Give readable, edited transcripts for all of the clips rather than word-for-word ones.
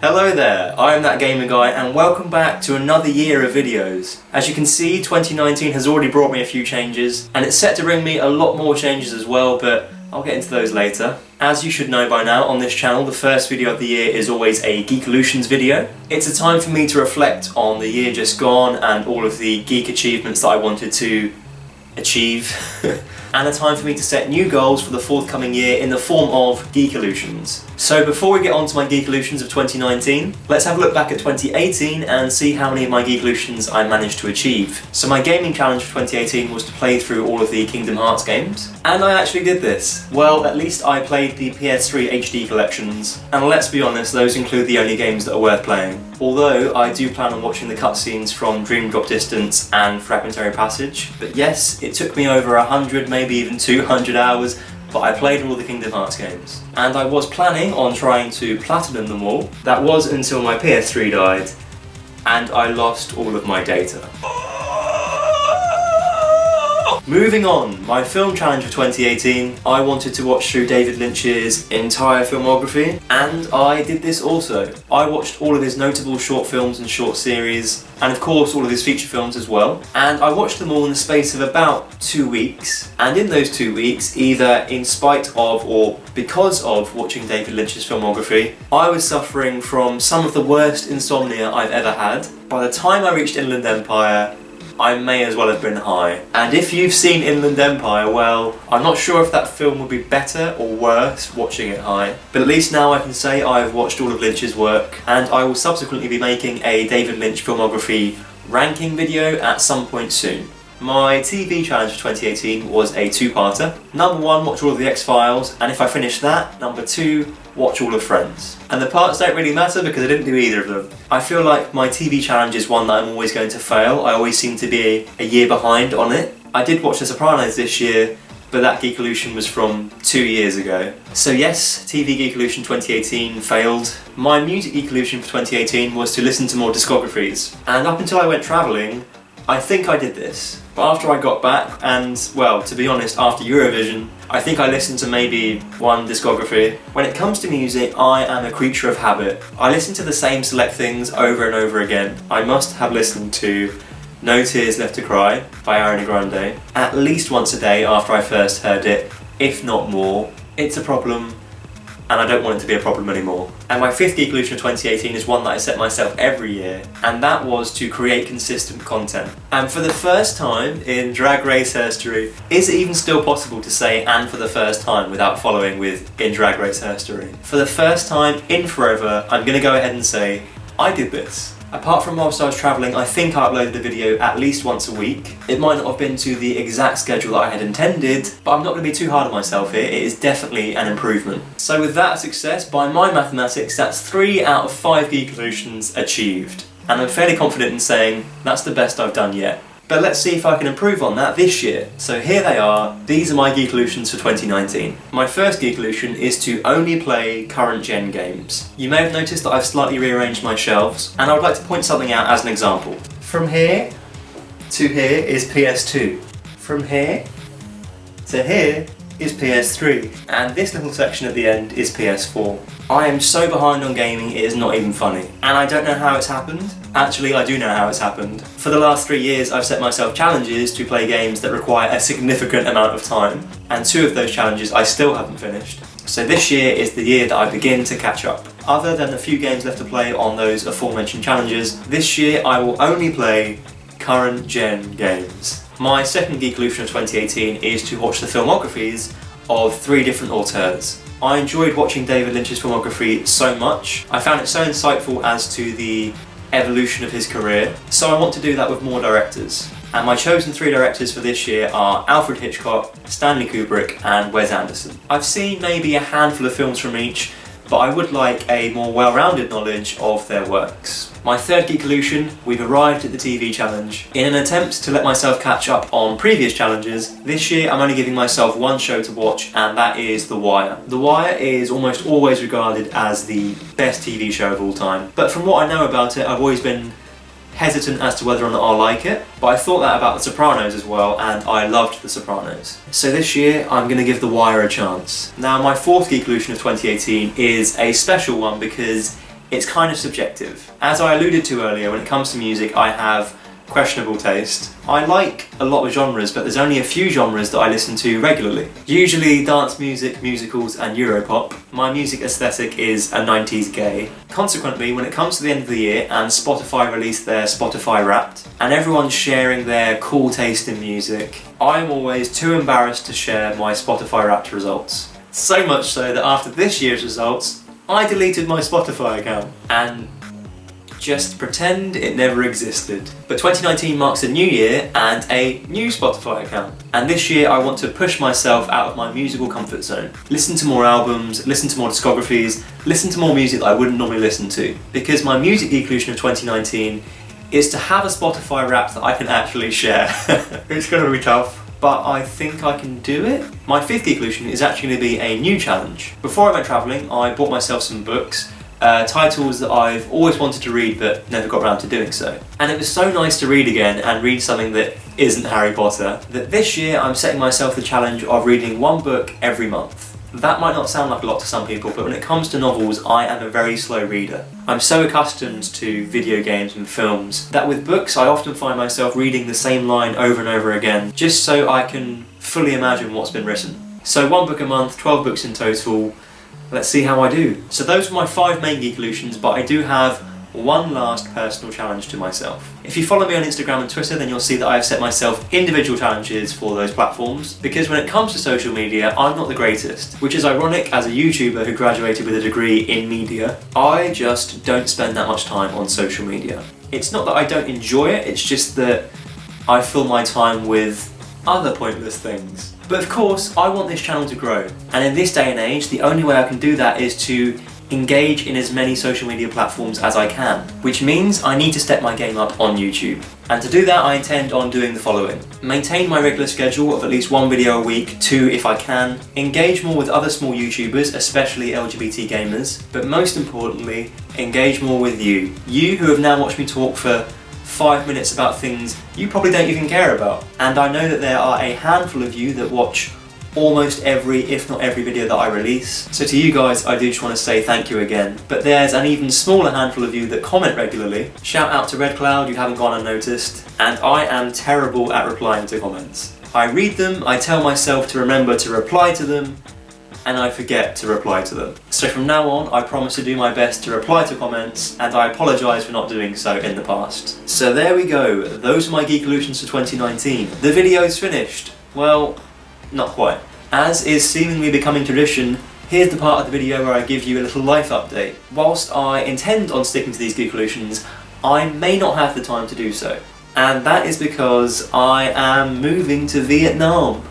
Hello there, I am That Gamer Guy and welcome back to another year of videos. As you can see, 2019 has already brought me a few changes and it's set to bring me a lot more changes as well, but I'll get into those later. As you should know by now, on this channel the first video of the year is always a Geekolutions video. It's a time for me to reflect on the year just gone and all of the geek achievements that I wanted to achieve. And a time for me to set new goals for the forthcoming year in the form of Geekolutions. So before we get on to my Geekolutions of 2019, let's have a look back at 2018 and see how many of my Geekolutions I managed to achieve. So my gaming challenge for 2018 was to play through all of the Kingdom Hearts games, and I actually did this. Well, at least I played the PS3 HD collections, and let's be honest, those include the only games that are worth playing. Although I do plan on watching the cutscenes from Dream Drop Distance and Fragmentary Passage, but yes, it took me over 100, maybe even 200 hours, but I played all the Kingdom Hearts games. And I was planning on trying to platinum them all. That was until my PS3 died, and I lost all of my data. Moving on, my film challenge for 2018, I wanted to watch through David Lynch's entire filmography, and I did this also. I watched all of his notable short films and short series, and of course all of his feature films as well, and I watched them all in the space of about 2 weeks, and in those 2 weeks, either in spite of or because of watching David Lynch's filmography, I was suffering from some of the worst insomnia I've ever had. By the time I reached Inland Empire, I may as well have been high. And if you've seen Inland Empire, well, I'm not sure if that film would be better or worse watching it high. But at least now I can say I've watched all of Lynch's work, and I will subsequently be making a David Lynch filmography ranking video at some point soon. My TV challenge for 2018 was a two-parter. Number 1, watch all of the X-Files, and if I finish that, number 2, watch all of Friends. And the parts don't really matter because I didn't do either of them. I feel like my TV challenge is one that I'm always going to fail. I always seem to be a year behind on it. I did watch The Sopranos this year, but that Geekolution was from 2 years ago. So yes, TV Geekolution 2018 failed. My music Geekolution for 2018 was to listen to more discographies. And up until I went travelling, I think I did this. But after I got back, and well, to be honest, after Eurovision, I think I listened to maybe one discography. When it comes to music, I am a creature of habit. I listen to the same select things over and over again. I must have listened to No Tears Left to Cry by Ariana Grande at least once a day after I first heard it, if not more. It's a problem, and I don't want it to be a problem anymore. And my 5th Geekolution of 2018 is one that I set myself every year, and that was to create consistent content. And for the first time in Drag Race history, is it even still possible to say "and for the first time" without following with "in Drag Race history"? For the first time in forever, I'm gonna go ahead and say, I did this. Apart from whilst I was travelling, I think I uploaded a video at least once a week. It might not have been to the exact schedule that I had intended, but I'm not going to be too hard on myself here. It is definitely an improvement. So with that success, by my mathematics, that's 3 out of 5 Geekolutions achieved. And I'm fairly confident in saying that's the best I've done yet. But let's see if I can improve on that this year. So here they are, these are my Geekolutions for 2019. My first Geekolution is to only play current gen games. You may have noticed that I've slightly rearranged my shelves, and I would like to point something out as an example. From here to here is PS2. From here to here is PS3. And this little section at the end is PS4. I am so behind on gaming, it is not even funny. And I don't know how it's happened. Actually, I do know how it's happened. For the last 3 years, I've set myself challenges to play games that require a significant amount of time, and 2 of those challenges I still haven't finished. So this year is the year that I begin to catch up. Other than the few games left to play on those aforementioned challenges, this year I will only play current gen games. My second Geekolution of 2018 is to watch the filmographies of 3 different auteurs. I enjoyed watching David Lynch's filmography so much. I found it so insightful as to the evolution of his career, so I want to do that with more directors. And my chosen 3 directors for this year are Alfred Hitchcock, Stanley Kubrick and Wes Anderson. I've seen maybe a handful of films from each, but I would like a more well-rounded knowledge of their works. My third Geekolution, we've arrived at the TV challenge. In an attempt to let myself catch up on previous challenges, this year I'm only giving myself one show to watch, and that is The Wire. The Wire is almost always regarded as the best TV show of all time, but from what I know about it, I've always been hesitant as to whether or not I'll like it, but I thought that about The Sopranos as well, and I loved The Sopranos. So this year, I'm going to give The Wire a chance. Now, my fourth Geekolution of 2018 is a special one because it's kind of subjective. As I alluded to earlier, when it comes to music, I have questionable taste. I like a lot of genres, but there's only a few genres that I listen to regularly. Usually dance music, musicals and Europop. My music aesthetic is a 90s gay. Consequently, when it comes to the end of the year and Spotify release their Spotify Wrapped, and everyone's sharing their cool taste in music, I'm always too embarrassed to share my Spotify Wrapped results. So much so that after this year's results, I deleted my Spotify account and just pretend it never existed. But 2019 marks a new year and a new Spotify account. And this year I want to push myself out of my musical comfort zone. Listen to more albums, listen to more discographies, listen to more music that I wouldn't normally listen to. Because my music Geekolution of 2019 is to have a Spotify Wrapped that I can actually share. It's gonna be tough, but I think I can do it. My 5th Geekolution is actually going to be a new challenge. Before I went travelling, I bought myself some books, titles that I've always wanted to read but never got around to doing so. And it was so nice to read again and read something that isn't Harry Potter, that this year I'm setting myself the challenge of reading one book every month. That might not sound like a lot to some people, but when it comes to novels, I am a very slow reader. I'm so accustomed to video games and films that with books I often find myself reading the same line over and over again, just so I can fully imagine what's been written. So one book a month, 12 books in total. Let's see how I do. So those are my 5 main Geekolutions, but I do have one last personal challenge to myself. If you follow me on Instagram and Twitter, then you'll see that I have set myself individual challenges for those platforms, because when it comes to social media, I'm not the greatest, which is ironic as a YouTuber who graduated with a degree in media. I just don't spend that much time on social media. It's not that I don't enjoy it, it's just that I fill my time with other pointless things. But of course, I want this channel to grow, and in this day and age, the only way I can do that is to engage in as many social media platforms as I can, which means I need to step my game up on YouTube. And to do that, I intend on doing the following: maintain my regular schedule of at least 1 video a week, 2 if I can, engage more with other small YouTubers, especially LGBT gamers, but most importantly, engage more with you. You who have now watched me talk for 5 minutes about things you probably don't even care about. And I know that there are a handful of you that watch almost every, if not every video that I release. So to you guys, I do just want to say thank you again. But there's an even smaller handful of you that comment regularly. Shout out to Red Cloud, you haven't gone unnoticed. And I am terrible at replying to comments. I read them, I tell myself to remember to reply to them, and I forget to reply to them. So from now on, I promise to do my best to reply to comments, and I apologise for not doing so in the past. So there we go, those are my Geekolutions for 2019. The video's finished. Well, not quite. As is seemingly becoming tradition, here's the part of the video where I give you a little life update. Whilst I intend on sticking to these Geekolutions, I may not have the time to do so. And that is because I am moving to Vietnam.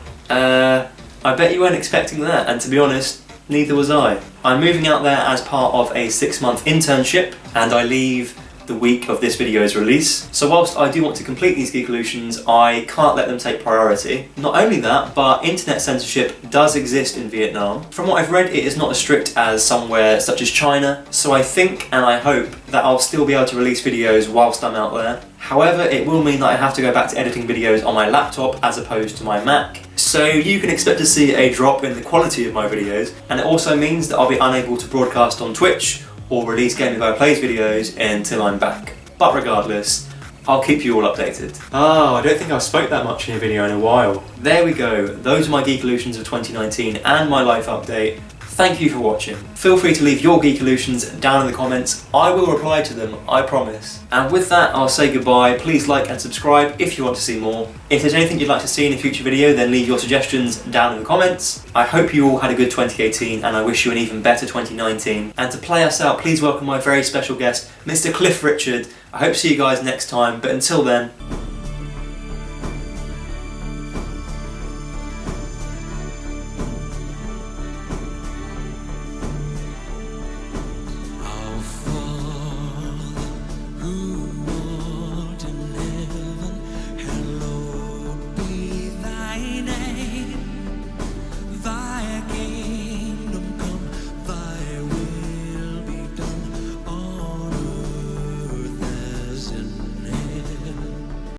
I bet you weren't expecting that, and to be honest, neither was I. I'm moving out there as part of a 6-month internship, and I leave the week of this video's release. So whilst I do want to complete these Geekolutions, I can't let them take priority. Not only that, but internet censorship does exist in Vietnam. From what I've read, it is not as strict as somewhere such as China, so I think and I hope that I'll still be able to release videos whilst I'm out there. However, it will mean that I have to go back to editing videos on my laptop as opposed to my Mac. So you can expect to see a drop in the quality of my videos, and it also means that I'll be unable to broadcast on Twitch or release Gaming Guy Plays videos until I'm back. But regardless, I'll keep you all updated. Oh, I don't think I've spoke that much in a video in a while. There we go, those are my Geekolutions of 2019 and my life update. Thank you for watching. Feel free to leave your Geekolutions down in the comments. I will reply to them, I promise. And with that, I'll say goodbye. Please like and subscribe if you want to see more. If there's anything you'd like to see in a future video, then leave your suggestions down in the comments. I hope you all had a good 2018, and I wish you an even better 2019. And to play us out, please welcome my very special guest, Mr. Cliff Richard. I hope to see you guys next time, but until then,